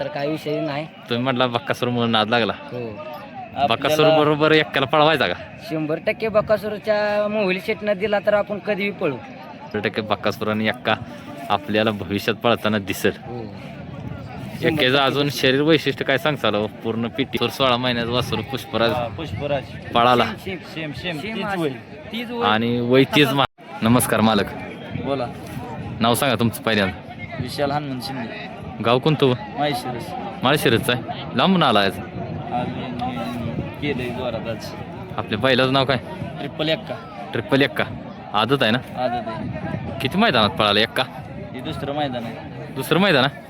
तर काही विषय नाही. तुम्ही म्हटला बक्कासूर म्हणून नाद लागला. हो बक्कासूर बरोबर एक्क्याला पळवायचा का? 100% बकासूरच्या मोबाईल सेटनं दिला तर आपण कधीही पळू. 100% बक्कासूर आणि एक्का आपल्याला भविष्यात पळताना दिसेल. हो एक्क्याचं अजून शरीर वैशिष्ट्य काय सांगचाल हो? पूर्ण पिटी 16 महिन्याचं वासरू पुष्पराज पळाला आणि वय तीच नमस्कार मालक, बोला. नाव सांगा तुमचं पहिल्यांदा. विशाल हनुमंत शिंदे, गाव कोणतं? माहेशिरस. माळशिरसचं आहे. लांबून आला आज. केलंय जोरात आज. आपल्या पहिल्याचं नाव काय? ट्रिपल एक्का. आदत आहे ना? आदत आहे. किती मैदानात पळाला एक्का? हे दुसरं मैदान आहे. दुसरं मैदान आहे.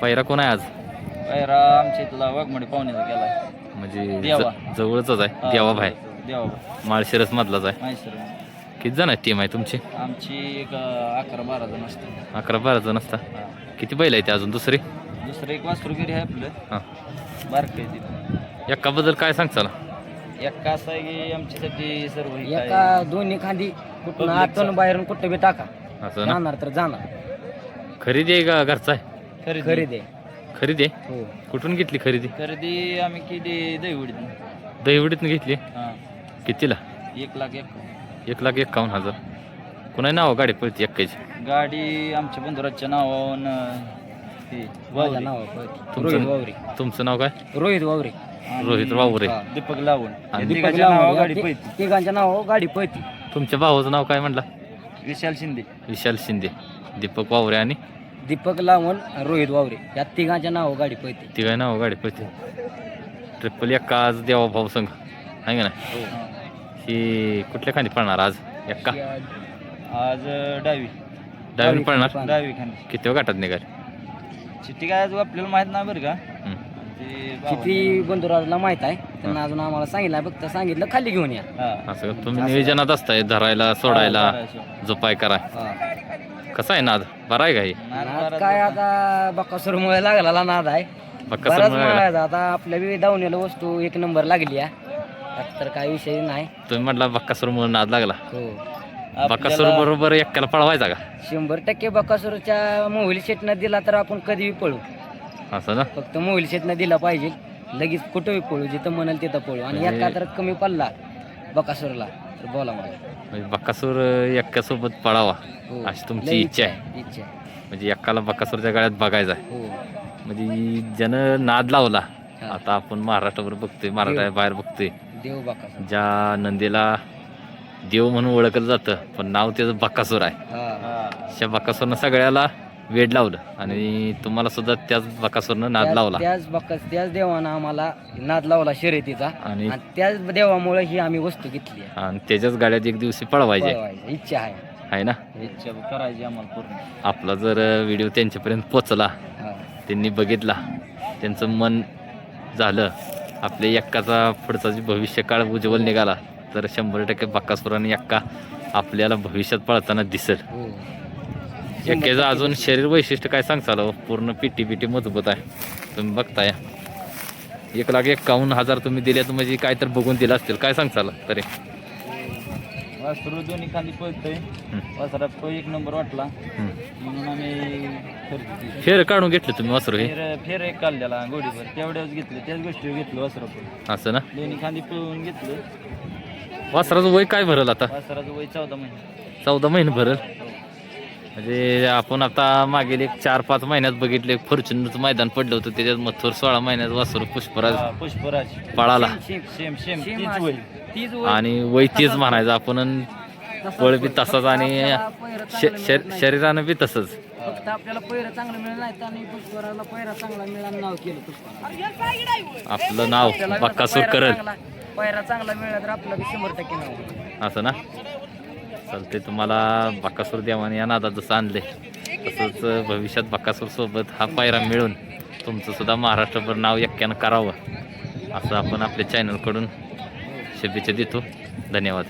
पहिरा कोण आहे आज? पैरा आमच्या इथला वाघमोडी पाहुण्याचा केला. म्हणजे देवा. जवळच आहे. देवा भाई माळशिरस मधलाच आहे. माहेशिरस. किती जण आहे टीम आहे तुमची? आमची एक 11-12 जण असतात. 11-12 जण असता. किती बैल आहे ते अजून दुसरी? दुसरं एक वासरूगिरी आहे आपलं. हां. बारक आहे तिथं. एक्काबद्दल काय सांगचाल? एक्का असं आहे की आमच्यासाठी सर्व एका दोन्ही खांदी कुठून आतून बाहेरून कुठं बी टाका, असं ना? जाणार तर जाणार. खरेदी आहे का घरचा आहे? खरेदी. खरेदी आहे. हो कुठून घेतली खरेदी? खरेदी आम्ही केली दहीवडीतून. दहीवडीतून घेतली. हां. कितीला? 1,51,000. 1,51,000. कुणा नाव गाडी पळते एक्काची? गाडी आमच्या बंधुराजच्या नावावरून माझ्या नावावर रोहित वावरे. तुमचं नाव काय? रोहित वावरे. रोहित वावरे. दीपक लावून. आणि तिघांच्या नावावर गाडी पळती. तुमच्या भावाचं नाव काय म्हटलं? विशाल शिंदे. विशाल शिंदे, दीपक वावरे आणि दीपक लावण, रोहित वावरे या तिघांच्या नावावर गाडी पळती. तिघा नाव गाडी पळते. ट्रिपल एक्का आज देवा भाऊ संघ आहे का ना? ही कुठल्या खाली पळणार आज एक्का? आज डावी पळणार. डावी खाली. किती गाठात निघाल? चिठ्ठी काय आज आपल्याला माहित नाही बरं का. किती बंधुराजला माहित आहे. त्यांना अजून आम्हाला सांगितलं, फक्त सांगितलं खाली घेऊन या. असं का? तुम्ही नियोजनात असताय धरायला सोडायला जोपाय करा. कसा आहे नाद? बरा आहे का हे? नाद काय आता बकासूरमुळे लागला नाद आहे. बक्कासूर बराच मुळे मिळायचा. आता आपल्या बी दावणीला वस्तू 1 नंबर लागली आहे. त्यात तर काही विषय नाही. तुम्ही म्हटला बक्कासूर म्हणून नाद लागला. हो बक्कासूर बरोबर एक्क्याला पळवायचा का? 100% बकासूरच्या मोबाईल सेटनं दिला तर आपण कधीही पळू. असं ना? फक्त मोबाईल सेटनं दिला पाहिजे. लगेच कुठंही पळू, जिथं म्हणाल तिथं पळू. आणि एका तर कमी पडला बकासूरला तर बोला मला. म्हणजे बक्कासूर एक्क्यासोबत पळावा हो. अशी तुमची लई इच्छा आहे. इच्छा आहे. म्हणजे एक्काला बक्कासूरच्या गाड्यात बघायचा आहे. हो म्हणजे ज्यानं नाद लावला. हा. आता आपण महाराष्ट्रावर बघतोय, महाराष्ट्रा बाहेर बघतोय, देव बकासूर. ज्या नंदीला देव म्हणून ओळखलं जातं पण नाव त्याचं बक्कासूर आहे. हा. त्या बक्कासूरनं सगळ्याला वेड लावलं आणि तुम्हाला सुद्धा त्याच बक्कासूरनं नाद लावला. त्याच देवानं आम्हाला नाद लावला शर्यतीचा. आणि आणि त्याच देवामुळे ही आम्ही वस्तू घेतली आहे. आणि त्याच्याच गाड्यात एक दिवशी पळवायचे पळवायची इच्छा आहे. आहे ना? इच्छा करायची आम्हाला पूर्ण. आपला जर व्हिडिओ त्यांच्यापर्यंत पोचला, हा. त्यांनी बघितला, त्यांचं मन झालं, आपल्या एक्काचा पुढचा जे भविष्य काळ उज्ज्वल निघाला तर 100% बक्कासूर आणि एक्का आपल्याला भविष्यात पळताना दिसेल. हो एक्क्याचं अजून शरीर वैशिष्ट्य काय सांगचाल हो? पूर्ण पिटी मजबूत आहे. तुम्ही बघताय 1,51,000 तुम्ही दिल्यात म्हणजे काय तर बघून दिलं असतील. काय सांगचाल तरी? वासरू दोन्ही खाली पळतोय. वासरात तो 1 नंबर वाटला म्हणून आम्ही खरेदी. फेर काढून घेतलं तुम्ही वासरू हे? फेर एक काढलेला गोडीवर तेवढ्याच घेतलं. त्याच गोष्टी घेतलं वासरू पण. असं ना? दोन्ही खाली पळवून घेतलं. वासराचं वय काय भरल आता? वासराचं वय 14 महिने. 14 महिने भरल. म्हणजे आपण आता मागील 4-5 महिन्यात बघितले फॉर्च्युनरचं मैदान पडलं होतं, त्याच्यात मथुर 16 महिन्यात वासरू पुष्पराज पळाला. आणि वय तीच म्हणायचं आपण. पळ बी तसाच आणि शरीरानं बी तसंच. फक्त आपल्याला पैरा चांगला मिळाला नाही आणि पुष्पराला पैरा चांगला मिळाला नाव केलं पुष्पराला. आपलं नाव बक्कासूर करल. पैरा चांगला मिळाला तर आपलं 100% नाव. असं ना? चालते. तुम्हाला बक्कासूर देवाने या नादात जसं आणले तसंच भविष्यात बक्कासूर सोबत हा पायरा मिळून तुमचं सुद्धा महाराष्ट्रभर नाव एक्क्यानं करावं असं आपण आपल्या चॅनलकडून शुभेच्छा देतो. धन्यवाद.